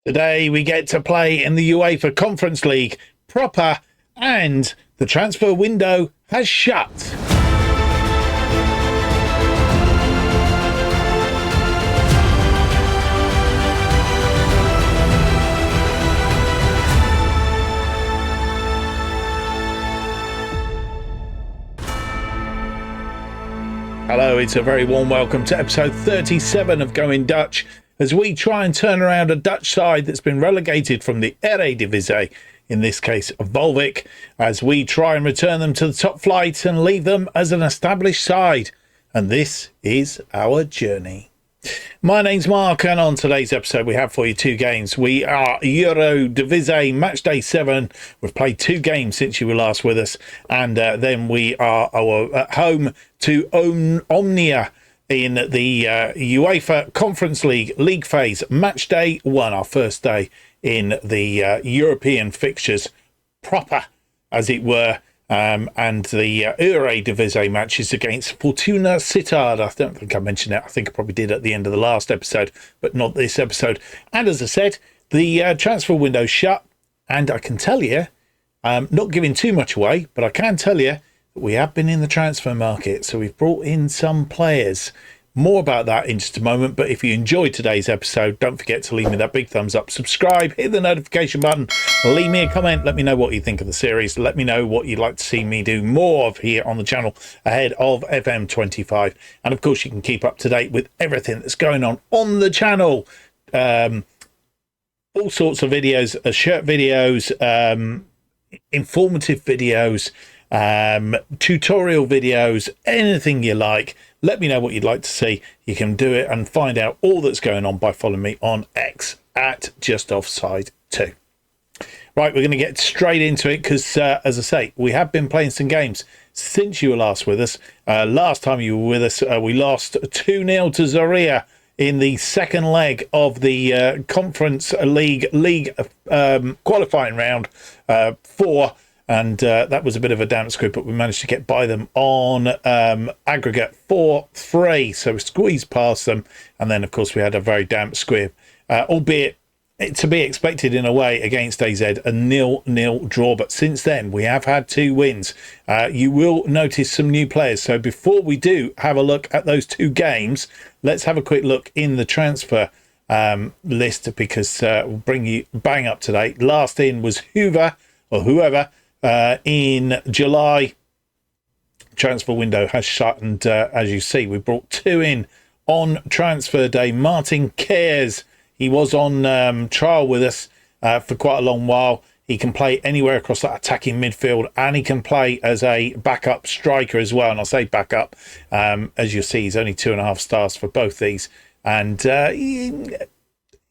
Today we get to play in the UEFA Conference League proper, and the transfer window has shut. Hello, it's a very warm welcome to episode 37 of Going Dutch, as we try and turn around a Dutch side that's been relegated from the Eredivisie, in this case Waalwijk, as we try and return them to the top flight and leave them as an established side. And this is our journey. My name's Mark, and on today's episode we have for you two games. We are Eredivisie Match Day 7. We've played two games since you were last with us, and then we are at home to Omonoia in the UEFA Conference League phase. Match Day 1, our first day in the European fixtures proper, as it were. And the Eredivisie matches against Fortuna Sittard. I don't think I mentioned it. I think I probably did at the end of the last episode, but not this episode. And as I said, the transfer window shut, and I can tell you, not giving too much away, but I can tell you that we have been in the transfer market. So we've brought in some players. More about that in just a moment. But if you enjoyed today's episode, don't forget to leave me that big thumbs up, subscribe, hit the notification button, leave me a comment, let me know what you think of the series, let me know what you'd like to see me do more of here on the channel ahead of FM25. And of course, you can keep up to date with everything that's going on the channel. All sorts of videos, shirt videos, informative videos, tutorial videos, anything you like. Let me know what you'd like to see. You can do it and find out all that's going on by following me on X at JustOffsideFM. Right, we're going to get straight into it because, as I say, we have been playing some games since you were last with us. Last time you were with us, we lost 2-0 to Zaria in the second leg of the Conference League qualifying round 4. And that was a bit of a damp squib, but we managed to get by them on aggregate 4-3. So we squeezed past them. And then, of course, we had a very damp squib, albeit to be expected in a way against AZ, a 0-0 draw. But since then, we have had 2 wins. You will notice some new players. So before we do have a look at those 2 games, let's have a quick look in the transfer list, because we'll bring you bang up to date. Last in was whoever. In July. Transfer window has shut, and as you see, we brought 2 in on transfer day. Martin Cares, he was on trial with us for quite a long while. He can play anywhere across that attacking midfield, and he can play as a backup striker as well. And I'll say backup, as you'll see, he's only 2.5 stars for both these, and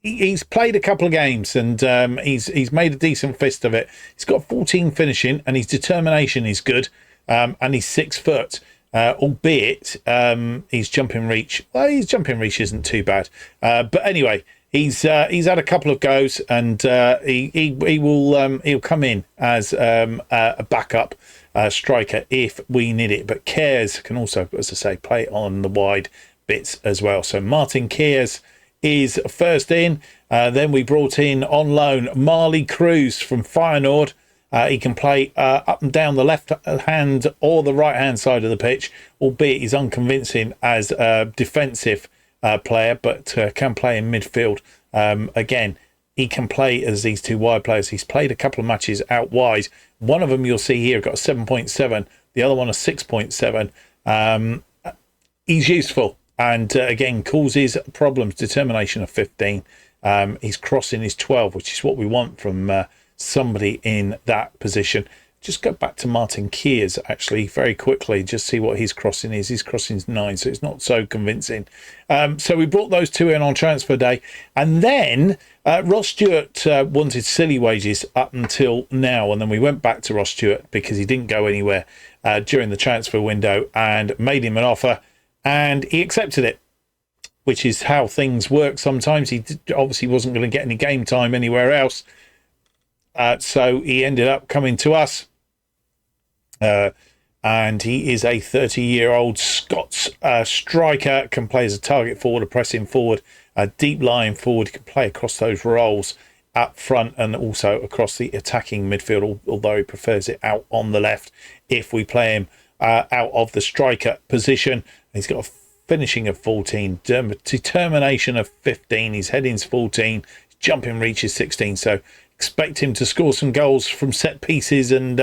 he's played a couple of games, and he's made a decent fist of it. He's got 14 finishing, and his determination is good, and he's 6 foot, albeit his jumping reach. Well, his jumping reach isn't too bad, but anyway, he's had a couple of goes, and he'll come in as a backup striker if we need it. But Cares can also, as I say, play on the wide bits as well. So Martin Cares is first in. Then we brought in on loan Marley Cruz from Feyenoord. He can play up and down the left hand or the right hand side of the pitch, albeit he's unconvincing as a defensive player, but can play in midfield. Again, he can play as these 2 wide players. He's played a couple of matches out wide. One of them you'll see here got a 7.7, the other one a 6.7. He's useful. And again, causes problems. Determination of 15. He's crossing his 12, which is what we want from somebody in that position. Just go back to Martin Keers, actually, very quickly. Just see what his crossing is. His crossing is 9, so it's not so convincing. So we brought those 2 in on transfer day. And then Ross Stewart wanted silly wages up until now. And then we went back to Ross Stewart because he didn't go anywhere during the transfer window, and made him an offer. And he accepted it, which is how things work sometimes. He obviously wasn't going to get any game time anywhere else. So he ended up coming to us. And he is a 30-year-old Scots striker, can play as a target forward, a pressing forward, deep lying forward. He can play across those roles up front and also across the attacking midfield, although he prefers it out on the left if we play him out of the striker position. He's got a finishing of 14, determination of 15, his heading's 14, his jumping reach is 16, so expect him to score some goals from set pieces and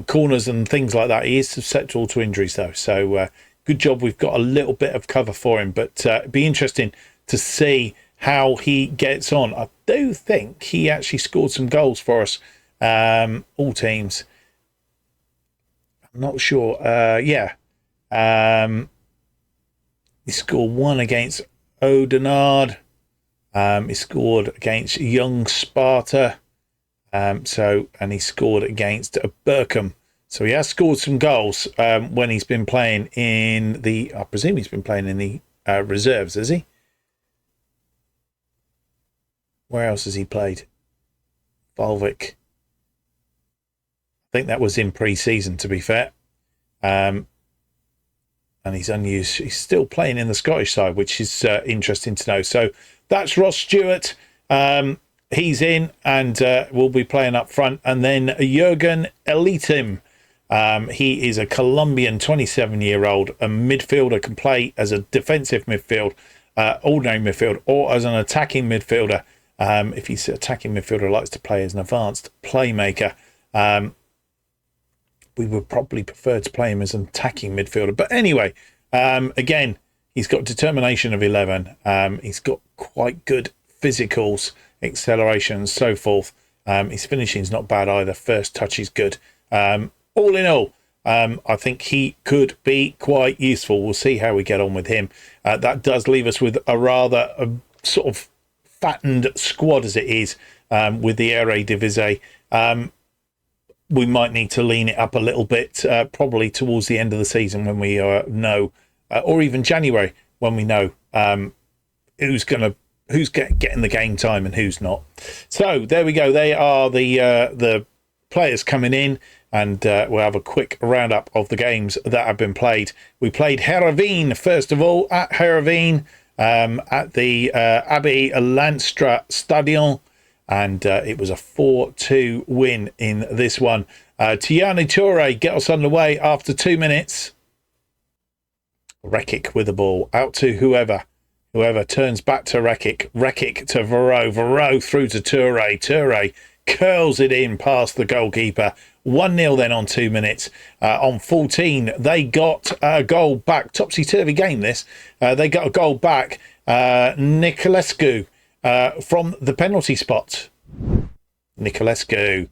corners and things like that. He is susceptible to injuries though, so good job we've got a little bit of cover for him, but it'd be interesting to see how he gets on. I do think he actually scored some goals for us, all teams. I'm not sure. He scored one against Oudenaarde. He scored against Young Sparta. And he scored against Berkham. So he has scored some goals when he's been playing in the, I presume he's been playing in the reserves, has he? Where else has he played? Waalwijk. I think that was in pre-season, to be fair. And he's unused. He's still playing in the Scottish side, which is interesting to know. So that's Ross Stewart. He's in and will be playing up front. And then Jurgen Elitim. He is a Colombian 27-year-old, a midfielder, can play as a defensive midfield, ordinary midfield, or as an attacking midfielder. If he's an attacking midfielder, likes to play as an advanced playmaker. We would probably prefer to play him as an attacking midfielder. But anyway, again, he's got determination of 11. He's got quite good physicals, acceleration, and so forth. His finishing's not bad either. First touch is good. All in all, I think he could be quite useful. We'll see how we get on with him. That does leave us with a rather sort of fattened squad as it is with the Eredivisie. We might need to lean it up a little bit, probably towards the end of the season when we know, or even January when we know who's getting the game time and who's not. So there we go. They are the players coming in, and we'll have a quick roundup of the games that have been played. We played Heerenveen first of all at Heerenveen at the Abbey Lanstra Stadion. And it was a 4-2 win in this one. Tiani Toure get us underway after 2 minutes. Rekic with the ball out to whoever turns back to Rekic. Rekic to Varro through to Toure. Toure curls it in past the goalkeeper. 1-0 then on 2 minutes. On 14, they got a goal back. Topsy-turvy game this. They got a goal back. Niculescu from the penalty spot. Niculescu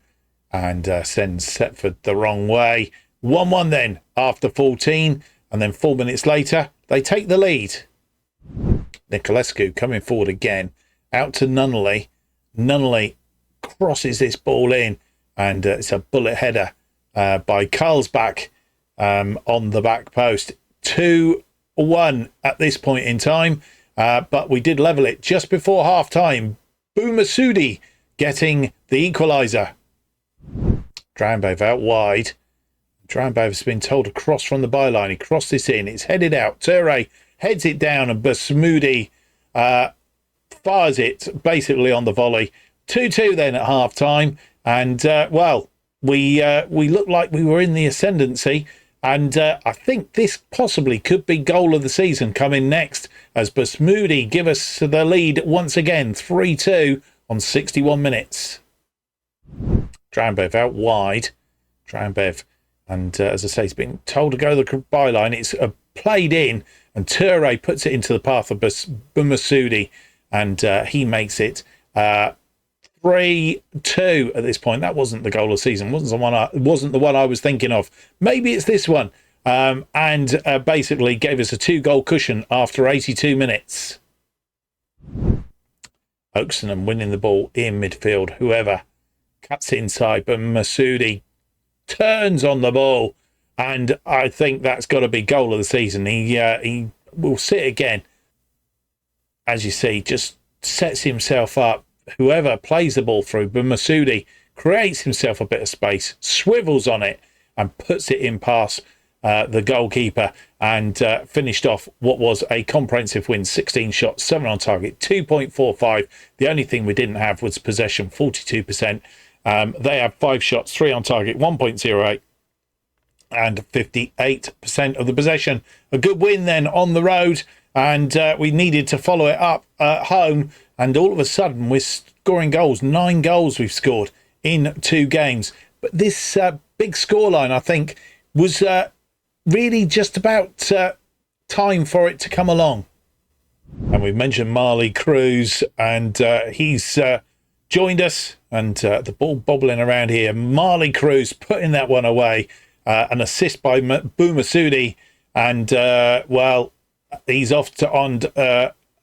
and sends Setford the wrong way. 1-1 then after 14, and then 4 minutes later they take the lead. Niculescu coming forward again, out to Nunnally. Nunnally crosses this ball in, and it's a bullet header by Carlsbach on the back post. 2-1 at this point in time. But we did level it just before half time. Boumassoudi getting the equaliser. Drambev out wide. Drambev has been told to cross from the byline. He crossed this in. It's headed out. Toure heads it down, and Boumassoudi fires it basically on the volley. 2-2 then at half time. And, we looked like we were in the ascendancy. And I think this possibly could be goal of the season coming next, as Boumassoudi give us the lead once again, 3-2 on 61 minutes. Drambev out wide. Drambev, and as I say, he's been told to go to the byline. It's played in, and Toure puts it into the path of Boumassoudi, and he makes it 3-2 at this point. That wasn't the goal of the season. Wasn't the one I was thinking of. Maybe it's this one. And basically gave us a 2-goal cushion after 82 minutes. Oaksenham winning the ball in midfield. Whoever cuts inside, but Masudi turns on the ball, and I think that's got to be goal of the season. He will sit again. As you see, just sets himself up. Whoever plays the ball through, but Masudi creates himself a bit of space, swivels on it, and puts it in past the goalkeeper. and finished off what was a comprehensive win, 16 shots, 7 on target, 2.45. The only thing we didn't have was possession, 42%. They had 5 shots, 3 on target, 1.08, and 58% of the possession. A good win then on the road, and we needed to follow it up at home, and all of a sudden we're scoring goals. 9 goals we've scored in 2 games. But this big scoreline, I think, was really just about time for it to come along. And we've mentioned Marley Cruz, and he's joined us, and the ball bobbling around here. Marley Cruz putting that one away. An assist by Boumassoudi, and well, he's off to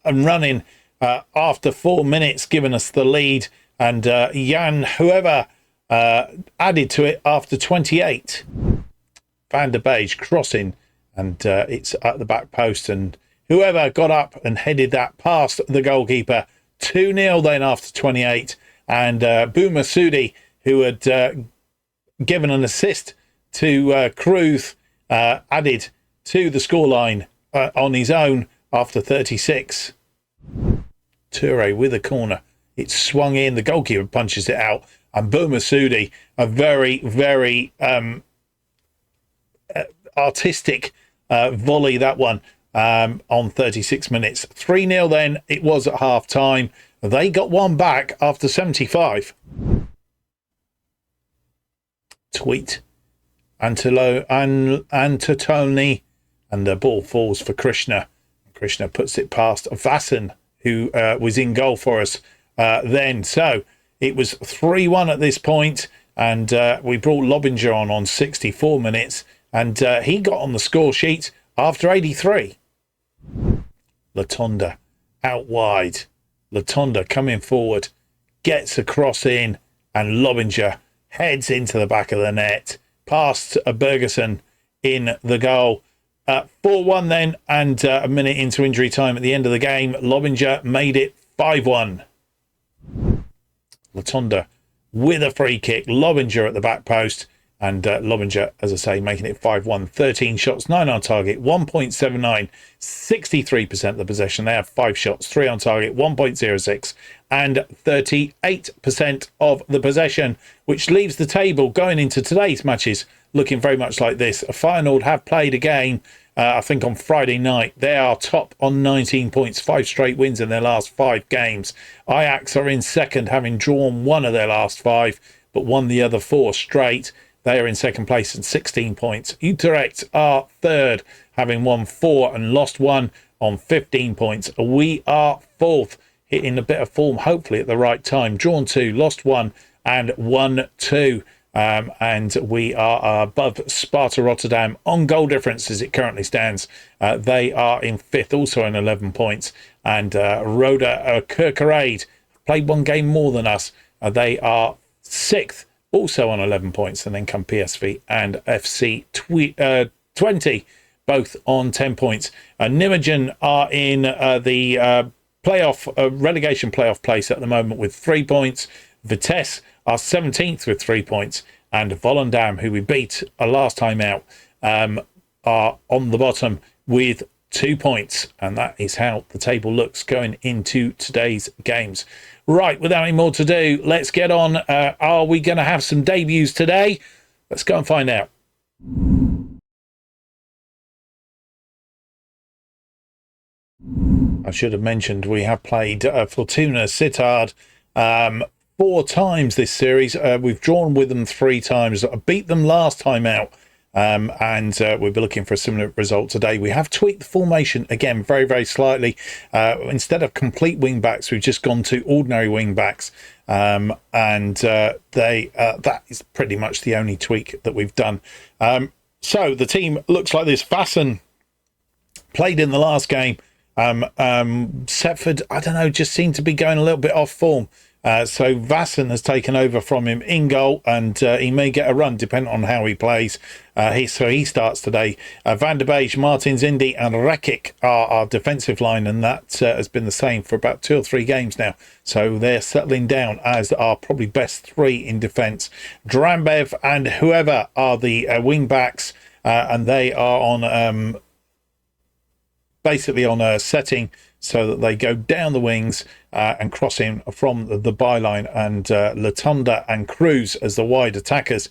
and running after 4 minutes, giving us the lead. And Jan, whoever added to it after 28. Van der Beek crossing, and it's at the back post, and whoever got up and headed that past the goalkeeper. 2-0 then after 28, and Boumassoudi, who had given an assist to Cruz, added to the scoreline on his own after 36. Toure with a corner. It's swung in. The goalkeeper punches it out. And Boumassoudi, a very, very artistic volley, that one, on 36 minutes. 3-0 then it was at half time. They got one back after 75. Tweet. Antotoni, and the ball falls for Krishna. Krishna puts it past Vassen, who was in goal for us then. So it was 3-1 at this point, and we brought Lobinger on 64 minutes, and he got on the score sheet after 83. Latonda out wide. Latonda coming forward, gets a cross in, and Lobinger heads into the back of the net, past Bergerson in the goal. 4-1 then, and a minute into injury time at the end of the game, Lobinger made it 5-1. Latonda with a free kick, Lobinger at the back post, and Lobinger, as I say, making it 5-1. 13 shots, 9 on target, 1.79, 63% of the possession. They have 5 shots, 3 on target, 1.06, and 38% of the possession, which leaves the table going into today's matches looking very much like this. Feyenoord have played a game, I think on Friday night. They are top on 19 points, 5 straight wins in their last 5 games. Ajax are in second, having drawn 1 of their last 5, but won the other 4 straight. They are in second place at 16 points. Utrecht are third, having won 4 and lost 1 on 15 points. We are fourth, hitting a bit of form, hopefully at the right time. Drawn 2, lost 1, and won 2. And we are above Sparta Rotterdam on goal difference as it currently stands. They are in fifth, also on 11 points. And Roda Kerkrade played 1 game more than us. They are sixth, also on 11 points. And then come PSV and FC 20, both on 10 points. Nijmegen are in the relegation playoff place at the moment with 3 points. Vitesse are 17th with 3 points, and Volendam, who we beat last time out, are on the bottom with 2 points, and that is how the table looks going into today's games. Right, without any more to do, let's get on. Are we going to have some debuts today? Let's go and find out. I should have mentioned we have played Fortuna Sittard 4 times this series. We've drawn with them 3 times. I beat them last time out, and we'll be looking for a similar result today. We have tweaked the formation again very, very slightly. Instead of complete wing backs, we've just gone to ordinary wing backs, and that is pretty much the only tweak that we've done. So the team looks like this. Vassen played in the last game. Setford, I don't know, just seemed to be going a little bit off form. So Vassen has taken over from him in goal, and he may get a run depending on how he plays. So he starts today. Van der Beek, Martins Indy and Rekic are our defensive line, and that has been the same for about 2 or 3 games now. So they're settling down as our probably best 3 in defence. Drambev and whoever are the wing backs, and they are on basically on a setting so that they go down the wings and cross in from the byline, and Latunda and Cruz as the wide attackers,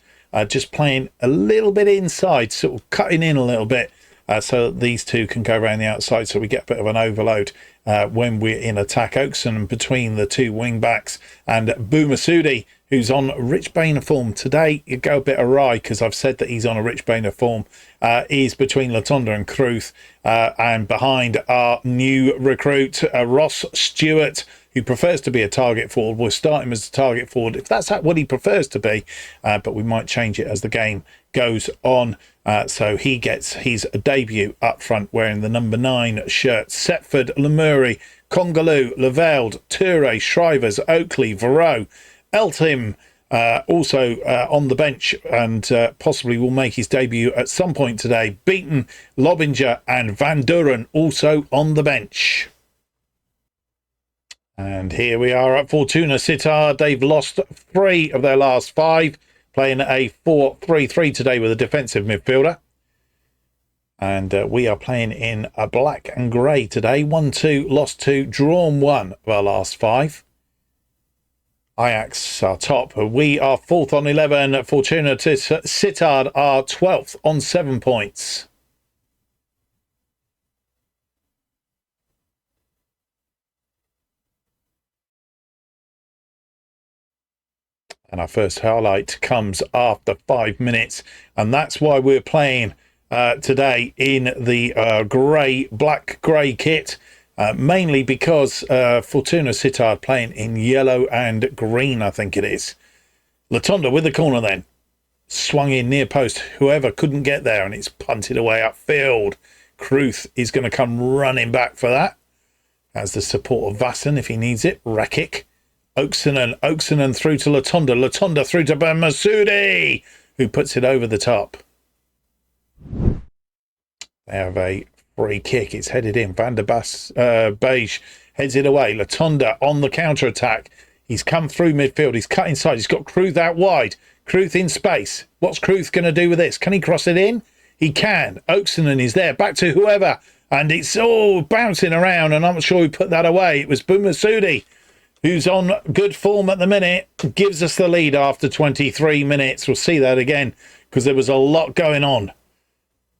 just playing a little bit inside, sort of cutting in a little bit, so that these two can go around the outside, so we get a bit of an overload when we're in attack. Oakson between the two wing backs, and Boumassoudi, who's on Rich Bainer form today. You go a bit awry because I've said that he's on a Rich Bainer form. Is between Latunda and Kruth, and behind our new recruit, Ross Stewart, who prefers to be a target forward. We'll start him as a target forward if that's what he prefers to be, but we might change it as the game goes on. So he gets his debut up front wearing the number 9 shirt. Setford, Lemuri, Congaloo, Leveld, Toure, Shrivers, Oakley, Varro, Eltham, also on the bench, and possibly will make his debut at some point today. Beaton, Lobinger and Van Duren also on the bench. And here we are at Fortuna Sittard. They've lost 3 of their last 5, playing a 4-3-3 today with a defensive midfielder. And we are playing in a black and grey today. 1-2, lost 2, drawn 1 of our last 5. Ajax are top. We are 4th on 11. Fortuna Sittard are 12th on 7 points. And our first highlight comes after 5 minutes. And that's why we're playing today in the black-grey kit. Mainly because Fortuna Sittard playing in yellow and green, I think it is. Latunda with the corner then. Swung in near post. Whoever couldn't get there, and it's punted away upfield. Kruth is going to come running back for that. Has the support of Vasson if he needs it. Rekic. Oaksonen through to Latunda. Latunda through to Boumassoudi, who puts it over the top. They have a free kick. It's headed in. Van der Beige heads it away. Latunda on the counter-attack. He's come through midfield. He's cut inside. He's got Kruth out wide. Kruth in space. What's Kruth going to do with this? Can he cross it in? He can. Oaksonen is there. Back to whoever. And it's all bouncing around, and I'm not sure who put that away. It was Boumassoudi, who's on good form at the minute, gives us the lead after 23 minutes. We'll see that again because there was a lot going on.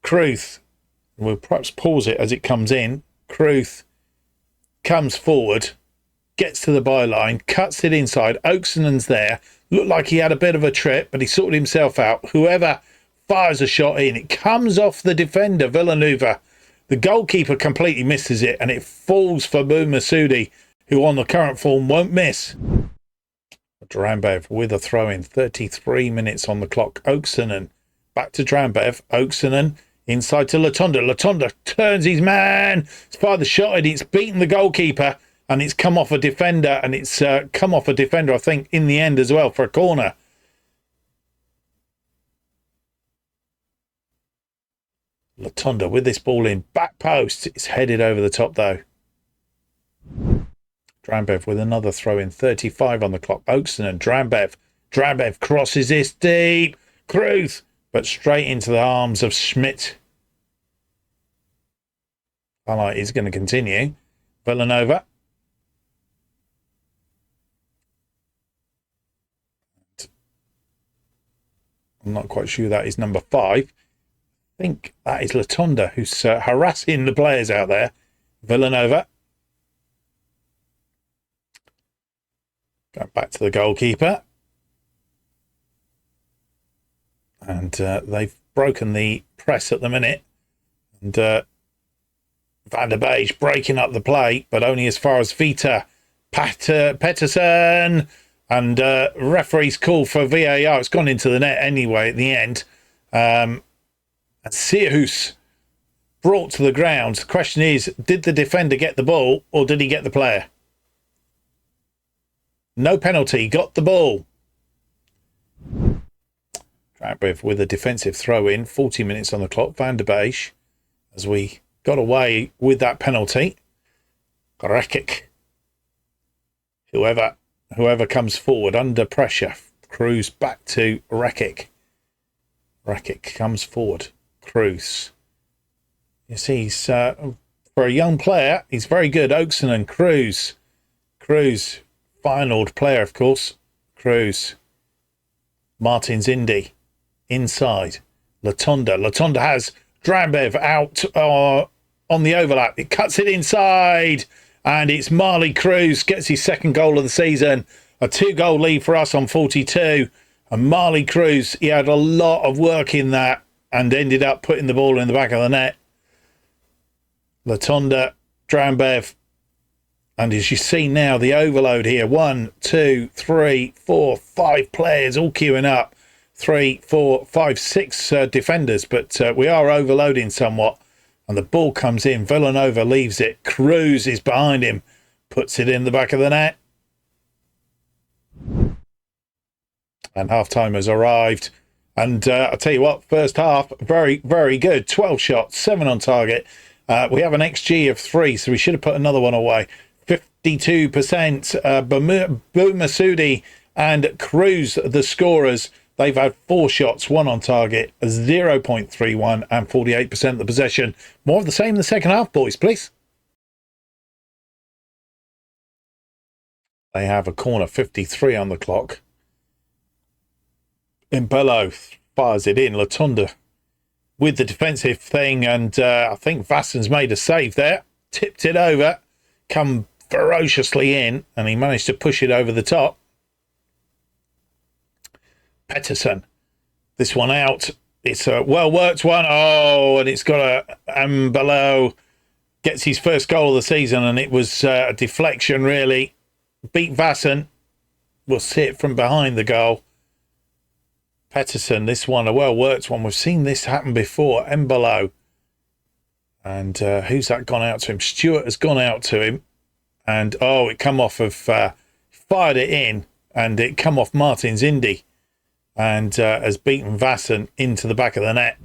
Kruth, we'll perhaps pause it as it comes in. Kruth comes forward, gets to the byline, cuts it inside. Oaksonen's there. Looked like he had a bit of a trip, but he sorted himself out. Whoever fires a shot in, it comes off the defender, Villanueva. The goalkeeper completely misses it, and it falls for Boumassoudi, who on the current form won't miss. Drambev with a throw-in. 33 minutes on the clock. Oaksonen back to Drambev. Oaksonen inside to Latunda. Latunda turns his man. It's fired the shot and it's beaten the goalkeeper, and it's come off a defender, and it's come off a defender, I think, in the end as well for a corner. Latunda with this ball in. Back post. It's headed over the top though. Drambev with another throw in. 35 on the clock. Oaksonen, Drambev. Drambev crosses this deep. Kruth, but straight into the arms of Schmidt. Highlight is going to continue. Villanova. I'm not quite sure that is number 5. I think that is Latunda, who's harassing the players out there. Villanova. Going back to the goalkeeper. And they've broken the press at the minute. And Van der Beige breaking up the play, but only as far as Vita. Pettersson. And referee's call for VAR. It's gone into the net anyway at the end. And Sierhus brought to the ground. The question is, did the defender get the ball or did he get the player? No penalty, got the ball. Drambev with a defensive throw in. 40 minutes on the clock. Van der Beige, as we got away with that penalty. Rekic. Whoever comes forward under pressure. Cruz back to Rekic. Rekic comes forward. Cruz. You see, he's for a young player. He's very good. Oakson and Cruz. Cruz, Feyenoord player, of course. Cruz. Martins Indy. Inside. Latonda. Latonda has Drambev out on the overlap. It cuts it inside. And it's Marley Cruz. Gets his second goal of the season. A 2-goal lead for us on 42. And Marley Cruz, he had a lot of work in that and ended up putting the ball in the back of the net. Latonda, Drambev. And as you see now, the overload here. 1, 2, 3, 4, 5 players all queuing up. 3, 4, 5, 6 defenders. But we are overloading somewhat. And the ball comes in. Villanova leaves it. Cruz is behind him. Puts it in the back of the net. And half-time has arrived. And I'll tell you what, first half, very, very good. 12 shots, 7 on target. We have an XG of 3, so we should have put another one away. 52%. Boumassoudi and Cruz, the scorers. They've had 4 shots, 1 on target, 0.31 and 48% of the possession. More of the same in the second half, boys, please. They have a corner, 53 on the clock. Imbello fires it in. Latonda with the defensive thing, and I think Vassen's made a save there. Tipped it over, come ferociously in, and he managed to push it over the top. Pettersson, this one out. It's a well-worked one. Oh, and it's got a Imbello gets his first goal of the season, and it was a deflection, really. Beat Vassen. Will see it from behind the goal. Pettersson, this one, a well-worked one. We've seen this happen before. Imbello. And who's that gone out to him? Stewart has gone out to him. And, it come off of... fired it in, and it come off Martins Indy. And has beaten Vassen into the back of the net.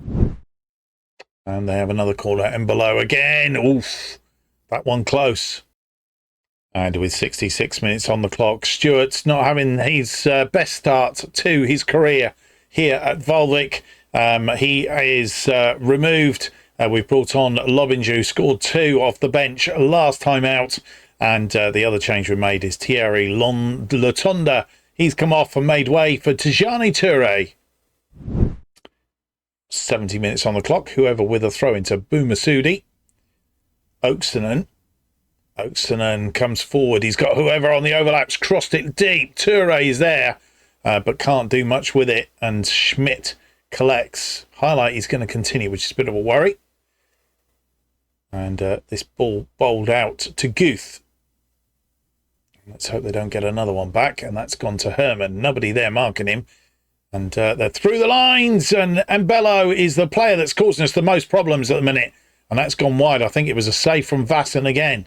And they have another corner. Imbello again. Oof. That one close. And with 66 minutes on the clock, Stewart's not having his best start to his career here at Waalwijk. He is removed. We've brought on Lobinger, who scored 2 off the bench last time out. And the other change we made is Thierry Latonda. He's come off and made way for Tijani Toure. 70 minutes on the clock. Whoever with a throw into Boumassoudi. Oaksonen comes forward. He's got whoever on the overlaps, crossed it deep. Toure is there, but can't do much with it. And Schmidt collects. Highlight is going to continue, which is a bit of a worry. And this ball bowled out to Guth. Let's hope they don't get another one back. And that's gone to Herman. Nobody there marking him. And they're through the lines. And Imbello is the player that's causing us the most problems at the minute. And that's gone wide. I think it was a save from Vassen again.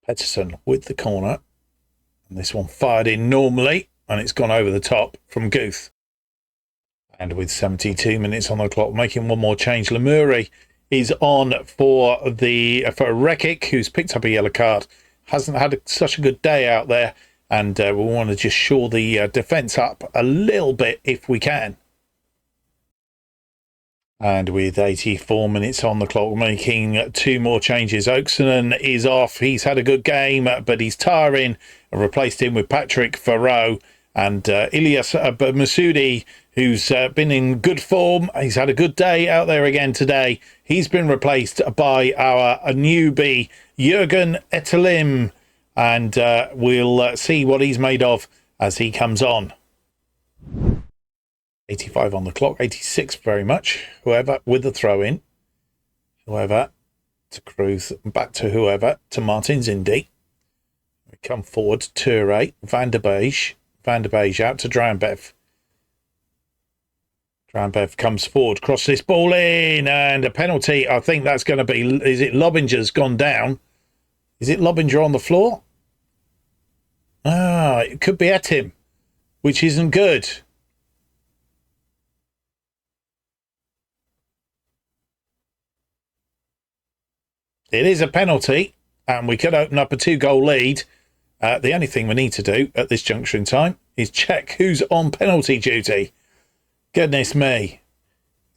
Pettersson with the corner. And this one fired in normally. And it's gone over the top from Guth. And with 72 minutes on the clock, making one more change, Lemuri is on for Rekic, who's picked up a yellow card. Hasn't had such a good day out there. And we want to just shore the defence up a little bit if we can. And with 84 minutes on the clock, making 2 more changes. Oaksonen is off. He's had a good game, but he's tiring. I replaced him with Patrick Farrow and Ilyas Masudi, who's been in good form. He's had a good day out there again today. He's been replaced by our newbie, Jürgen Etelim. And we'll see what he's made of as he comes on. 85 on the clock, 86 very much. Whoever with the throw in. Whoever to Cruz, back to whoever, to Martins Indy. We come forward, Toure, Van der Beij out to Drambev. Drambev comes forward, crosses this ball in, and a penalty. I think that's going to be, is it Lobinger's gone down? Is it Lobinger on the floor? It could be at him, which isn't good. It is a penalty, and we could open up a 2-goal lead. The only thing we need to do at this juncture in time is check who's on penalty duty. Goodness me.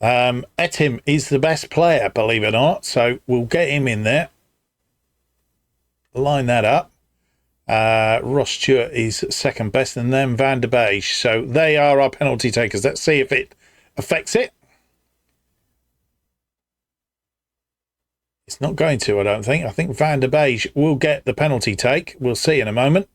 Etim is the best player, believe it or not, so we'll get him in there. Line that up. Ross Stewart is second best, and then Van der Beek. So they are our penalty takers. Let's see if it affects it. It's not going to, I don't think. I think Van der Beek will get the penalty take. We'll see in a moment.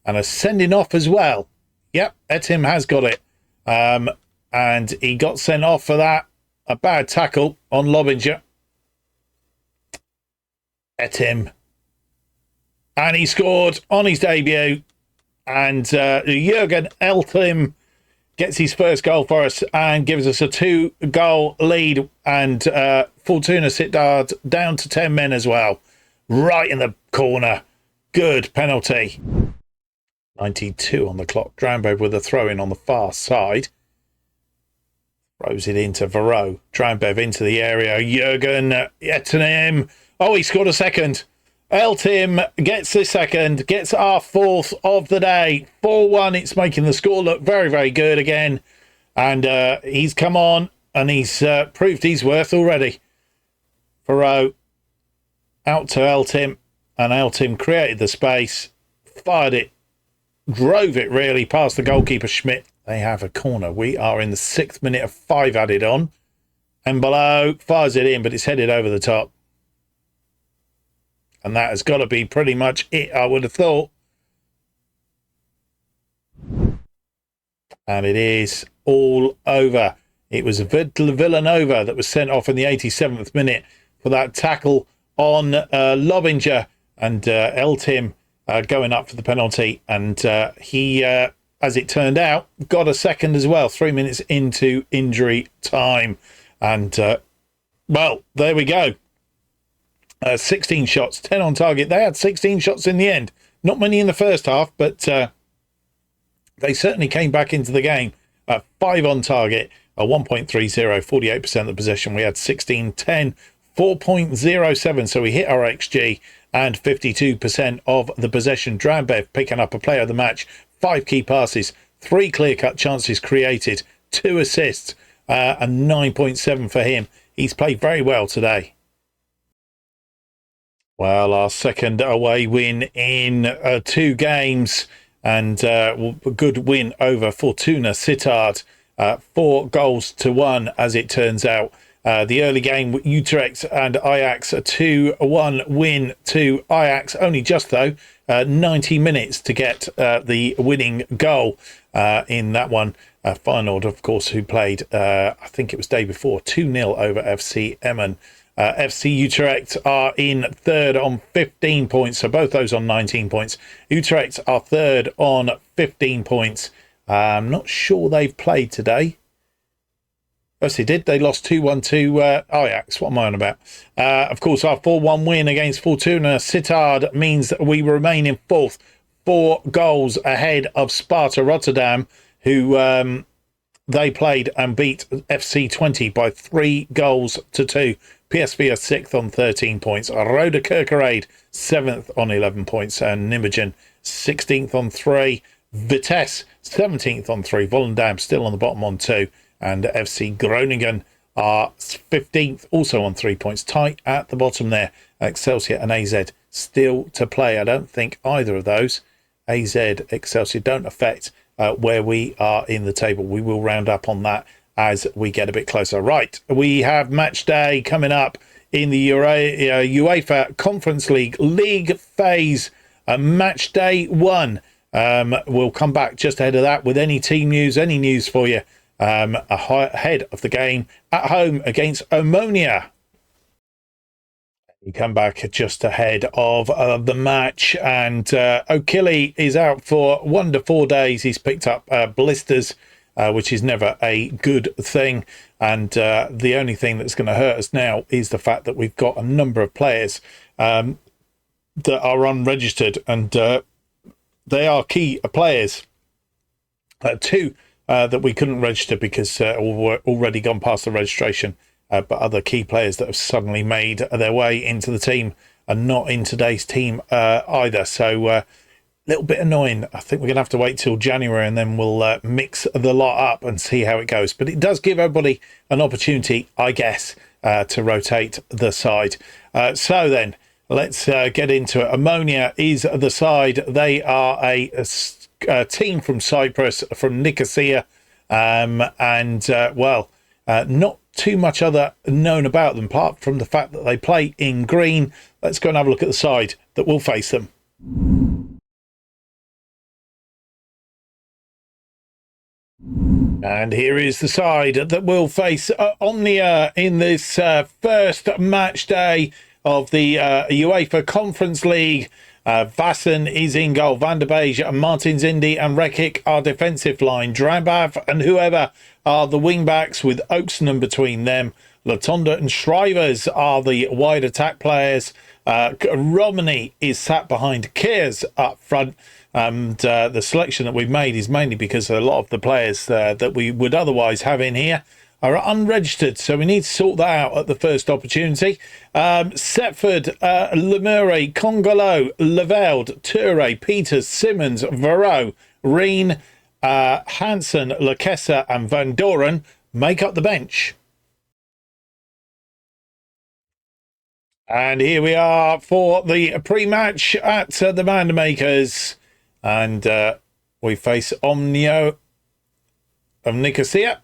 And a sending off as well. Yep, Etim has got it. And he got sent off for that. A bad tackle on Lobinger. Etim. And he scored on his debut. And Jurgen Eltim gets his first goal for us and gives us a 2-goal lead. And Fortuna Sittard down to 10 men as well. Right in the corner. Good penalty. 92 on the clock. Drambo with a throw-in on the far side. Throws it into Varro. Drambev into the area. Jurgen Etenim. Oh, he scored a second. Eltim gets the second. Gets our fourth of the day. 4-1. It's making the score look very, very good again. And he's come on and he's proved his worth already. Varro out to Eltim. And Eltim created the space. Fired it. Drove it really past the goalkeeper Schmidt. They have a corner. We are in the 6th minute of 5 added on. And below fires it in, but it's headed over the top. And that has got to be pretty much it, I would have thought. And it is all over. It was Villanova that was sent off in the 87th minute for that tackle on Lobinger. And Eltim going up for the penalty. And he, as it turned out, got a second as well. 3 minutes into injury time. And, well, there we go. 16 shots, 10 on target. They had 16 shots in the end. Not many in the first half, but they certainly came back into the game. 5 on target, a 1.30, 48% of the possession. We had 16, 10, 4.07. So we hit our XG and 52% of the possession. Drambev picking up a player of the match. 5 key passes, 3 clear-cut chances created, 2 assists, and 9.7 for him. He's played very well today. Well, our second away win in 2 games, and a good win over Fortuna Sittard. 4-1, as it turns out. The early game, Utrecht and Ajax, a 2-1 win to Ajax. Only just, though, 90 minutes to get the winning goal in that one. Feyenoord, of course, who played, I think it was day before, 2-0 over FC Emmen. FC Utrecht are in 3rd on 15 points, so both those on 19 points. Utrecht are 3rd on 15 points. I'm not sure they've played today. Yes, they did. They lost 2-1 to Ajax. What am I on about? Of course, our 4-1 win against Fortuna Sittard means that we remain in 4th, 4 goals ahead of Sparta Rotterdam, who they played and beat FC 20 by 3-2. PSV are 6th on 13 points. Roda Kerkrade 7th on 11 points. And Nijmegen 16th on 3. Vitesse 17th on 3. Volendam still on the bottom on 2. And FC Groningen are 15th, also on 3 points. Tight at the bottom there. Excelsior and AZ still to play. I don't think either of those, AZ, Excelsior, don't affect where we are in the table. We will round up on that as we get a bit closer. Right, we have match day coming up in the UEFA Conference League phase. Match day 1. We'll come back just ahead of that with any team news, any news for you ahead of the game at home against Omonoia. You come back just ahead of the match, and O'Killy is out for 1 to 4 days. He's picked up blisters, which is never a good thing. And the only thing that's going to hurt us now is the fact that we've got a number of players that are unregistered, and they are key players. 2 that we couldn't register because were already gone past the registration. But other key players that have suddenly made their way into the team are not in today's team either. So little bit annoying. I think we're going to have to wait till January and then we'll mix the lot up and see how it goes. But it does give everybody an opportunity, I guess, to rotate the side. So then, let's get into it. Omonoia is the side. They are a team from Cyprus, from Nicosia. Not too much other known about them, apart from the fact that they play in green. Let's go and have a look at the side that will face them. And here is the side that will face Omonoia in this first match day of the UEFA Conference League. Vassen is in goal. Van der Beek, Martin Zindi and Rekic are defensive line. Drambav and whoever are the wing backs, with Oakson between them. Latonda and Shrivers are the wide attack players. Romani is sat behind Kears up front. And the selection that we've made is mainly because a lot of the players that we would otherwise have in here are unregistered, so we need to sort that out at the first opportunity. Setford, Lemure, Congolo, Leveld, Toure, Peters, Simmons, Varro, Reen, Hansen, Lakessa and Van Doren make up the bench. And here we are for the pre-match at the Mandemakers. And we face Omonoia of Nicosia.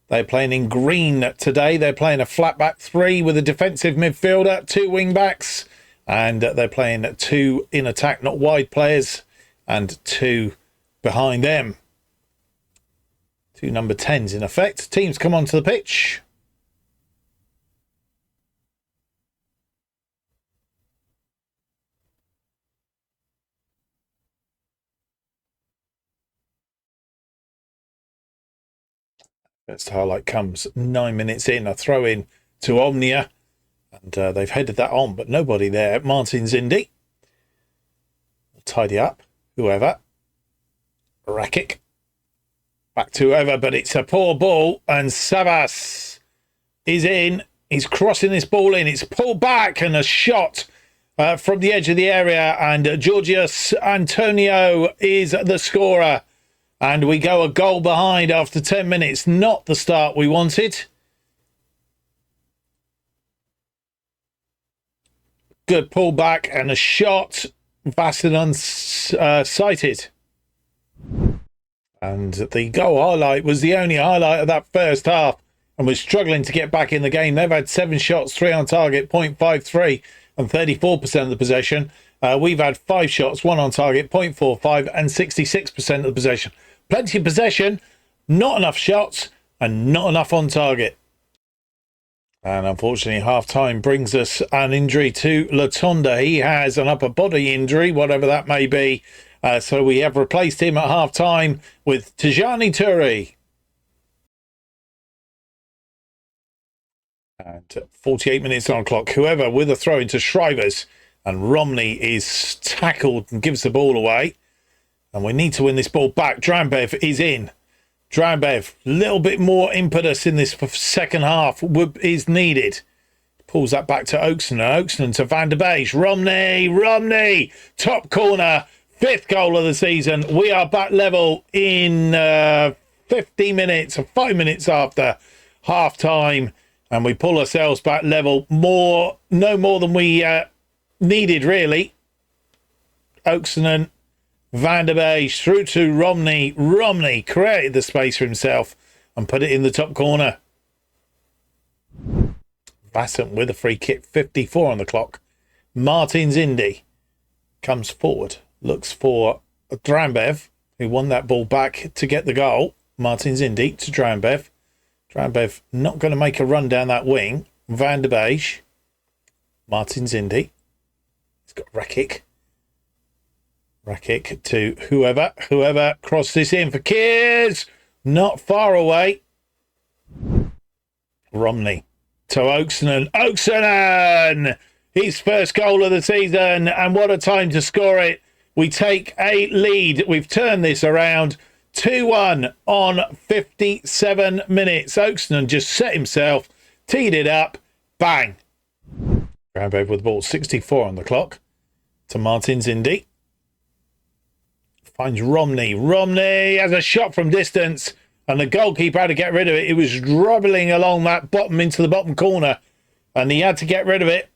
They're playing in green today. They're playing a flat back three with a defensive midfielder, two wing backs, and they're playing two in attack, not wide players, and two behind them. Two number 10s in effect. Teams come onto the pitch. First highlight comes 9 minutes in. A throw in to Omonoia. And they've headed that on, but nobody there. Martin Zindi. Will tidy up. Whoever. Rakic. Back to whoever, but it's a poor ball. And Savas is in. He's crossing this ball in. It's pulled back and a shot from the edge of the area. And Georgios Antonio is the scorer. And we go a goal behind after 10 minutes. Not the start we wanted. Good pullback and a shot. Vassen unsighted. And the goal highlight was the only highlight of that first half. And we're struggling to get back in the game. They've had 7 shots, 3 on target, 0.53 and 34% of the possession. We've had 5 shots, 1 on target, 0.45 and 66% of the possession. Plenty of possession, not enough shots, and not enough on target. And unfortunately, half-time brings us an injury to Latonda. He has an upper body injury, whatever that may be. So we have replaced him at half-time with Tijani Toure. And 48 minutes on the clock. Whoever with a throw into Shrivers. And Romney is tackled and gives the ball away. And we need to win this ball back. Drambev is in. Drambev, a little bit more impetus in this second half is needed. Pulls that back to Oakson. Oakson to Van der Beek. Romney, top corner. 5th goal of the season. We are back level in 15 minutes, or 5 minutes after half time. And we pull ourselves back level no more than we needed, really. Oakson, Van der Beek through to Romney. Romney created the space for himself and put it in the top corner. Vassen with a free kick, 54 on the clock. Martin Zindi comes forward, looks for Drambev, who won that ball back to get the goal. Martin Zindi to Drambev. Drambev not going to make a run down that wing. Van der Beek. Martin Zindi. He's got Rekic. Rakic to whoever crossed this in for Kears. Not far away. Romney to Oakson. Oakson! His first goal of the season, and what a time to score it. We take a lead. We've turned this around. 2-1 on 57 minutes. Oakson just set himself, teed it up, bang. Drambev with the ball, 64 on the clock. To Martin Zindi. finds Romney. Romney has a shot from distance, and the goalkeeper had to get rid of it. It was dribbling along that bottom into the bottom corner, and he had to get rid of it.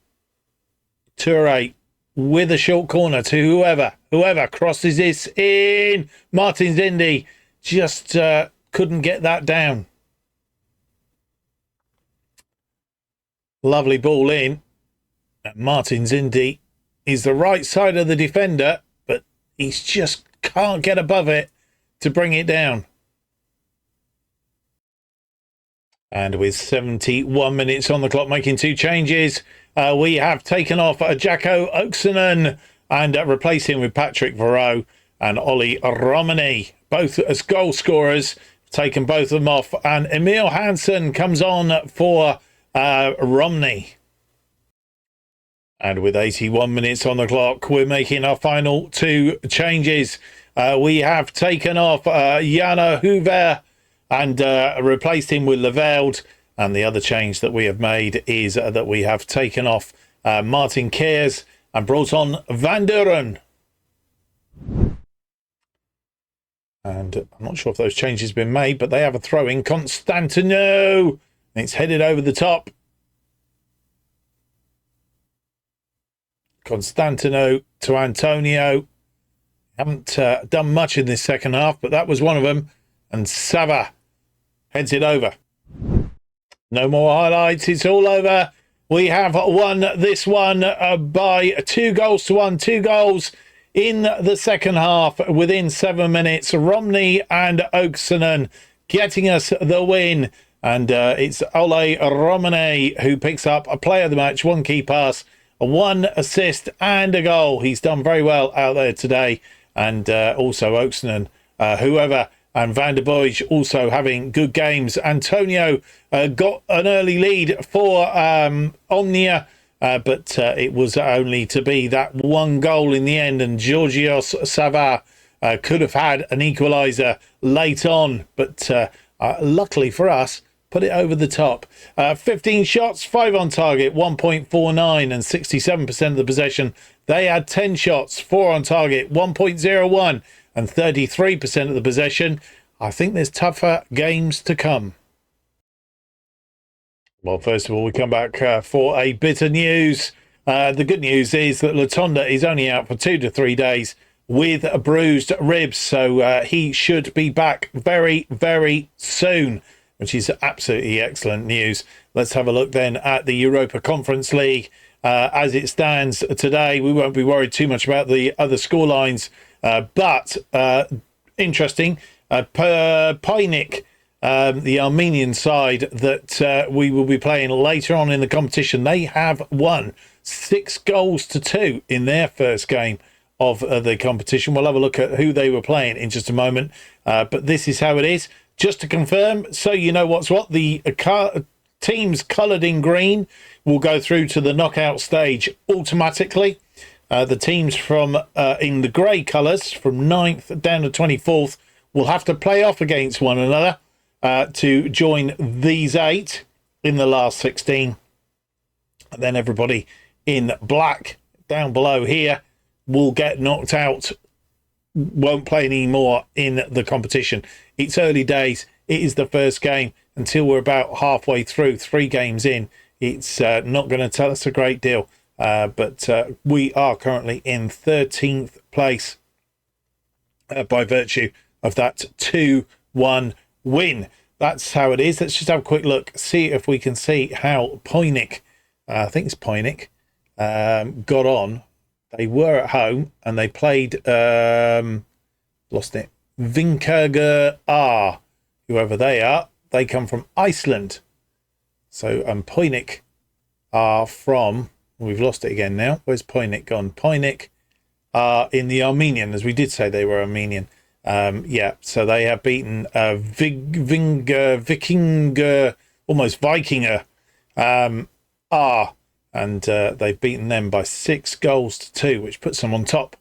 Toure with a short corner to whoever crosses this in. Martin Zindi just couldn't get that down. Lovely ball in. And Martin Zindi is the right side of the defender, but he just can't get above it to bring it down. And with 71 minutes on the clock, making two changes, we have taken off Jacko Oksanen and replaced him with Patrick Varro and Ollie Romani, both as goal scorers. Taken both of them off, and Emil Hansen comes on for Romney. And with 81 minutes on the clock, we're making our final two changes. We have taken off Jana Hoover and replaced him with Leveld. And the other change that we have made is that we have taken off Martin Keers and brought on Van Duren. And I'm not sure if those changes have been made, but they have a throw in. Constantino. It's headed over the top. Constantino to Antonio. Haven't done much in this second half, but that was one of them. And Sava heads it over. No more highlights. It's all over. We have won this one by 2-1. 2 goals in the second half within 7 minutes. Romney and Oksanen getting us the win. And it's Ole Romane who picks up a player of the match, 1 key pass, 1 assist and a goal. He's done very well out there today. And also Oksanen, whoever, and Van der Boij also having good games. Antonio got an early lead for Omnia, but it was only to be that 1 goal in the end. And Georgios Sava could have had an equaliser late on, but luckily for us, put it over the top. 15 shots, 5 on target, 1.49 and 67% of the possession. They had 10 shots, 4 on target, 1.01 and 33% of the possession. I think there's tougher games to come. Well, first of all, we come back for a bit of news. The good news is that Latonda is only out for 2 to 3 days with bruised ribs. So he should be back very, very soon, which is absolutely excellent news. Let's have a look then at the Europa Conference League. As it stands today, we won't be worried too much about the other scorelines. But interesting, Pojnik, the Armenian side that we will be playing later on in the competition, they have won 6-2 in their first game of the competition. We'll have a look at who they were playing in just a moment. But this is how it is. Just to confirm, so you know what's what, the teams coloured in green will go through to the knockout stage automatically. The teams from in the grey colours, from 9th down to 24th, will have to play off against one another to join these 8 in the last 16. And then everybody in black down below here will get knocked out, won't play anymore in the competition. It's early days. It is the first game. Until we're about halfway through, 3 games in, it's not going to tell us a great deal. But we are currently in 13th place by virtue of that 2-1 win. That's how it is. Let's just have a quick look, see if we can see how Pojnik, I think it's Pojnik, got on. They were at home and they played, lost it, Vinkerger R, whoever they are. They come from Iceland. So Pojnik are from, we've lost it again now. Where's Pojnik gone? Pojnik are in the Armenian, as we did say they were Armenian. Yeah, so they have beaten Vikinger, almost Vikinger R, and they've beaten them by 6-2, which puts them on top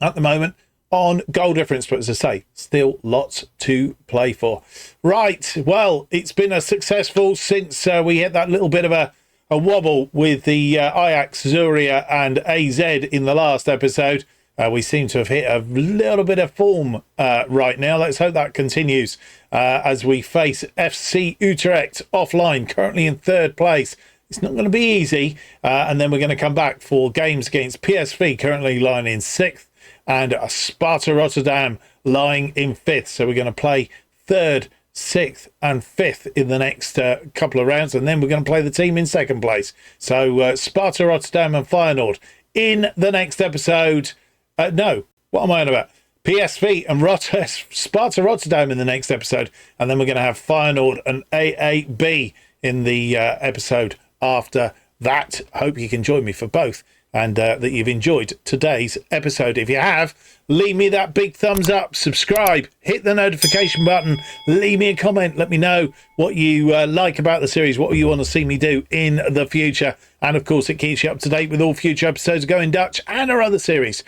at the moment on goal difference. But as I say, still lots to play for. Right, well, it's been a successful since we hit that little bit of a wobble with the Ajax, Zuria and AZ in the last episode. We seem to have hit a little bit of form right now. Let's hope that continues as we face FC Utrecht offline, currently in third place. It's not going to be easy. And then we're going to come back for games against PSV, currently lying in sixth, and Sparta Rotterdam lying in fifth. So we're going to play third, sixth and fifth in the next couple of rounds, and then we're going to play the team in second place. So Sparta Rotterdam and Feyenoord in the next episode. No, what am I on about? PSV and Sparta Rotterdam in the next episode, and then we're going to have Feyenoord and AAB in the episode after that. Hope you can join me for both, and that you've enjoyed today's episode. If you have, leave me that big thumbs up, subscribe, hit the notification button, leave me a comment, let me know what you like about the series, what you want to see me do in the future. And of course, it keeps you up to date with all future episodes of Going Dutch and our other series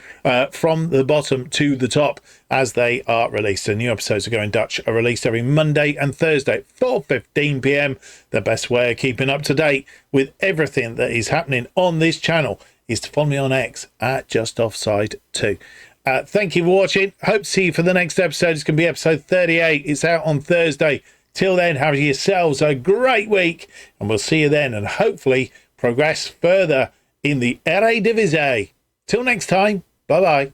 from the bottom to the top as they are released. So new episodes of Going Dutch are released every Monday and Thursday at 4:15 p.m. The best way of keeping up to date with everything that is happening on this channel is to follow me on X at JustOffside2. Thank you for watching. Hope to see you for the next episode. It's going to be episode 38. It's out on Thursday. Till then, have yourselves a great week, and we'll see you then, and hopefully progress further in the Eredivisie. Till next time, bye-bye.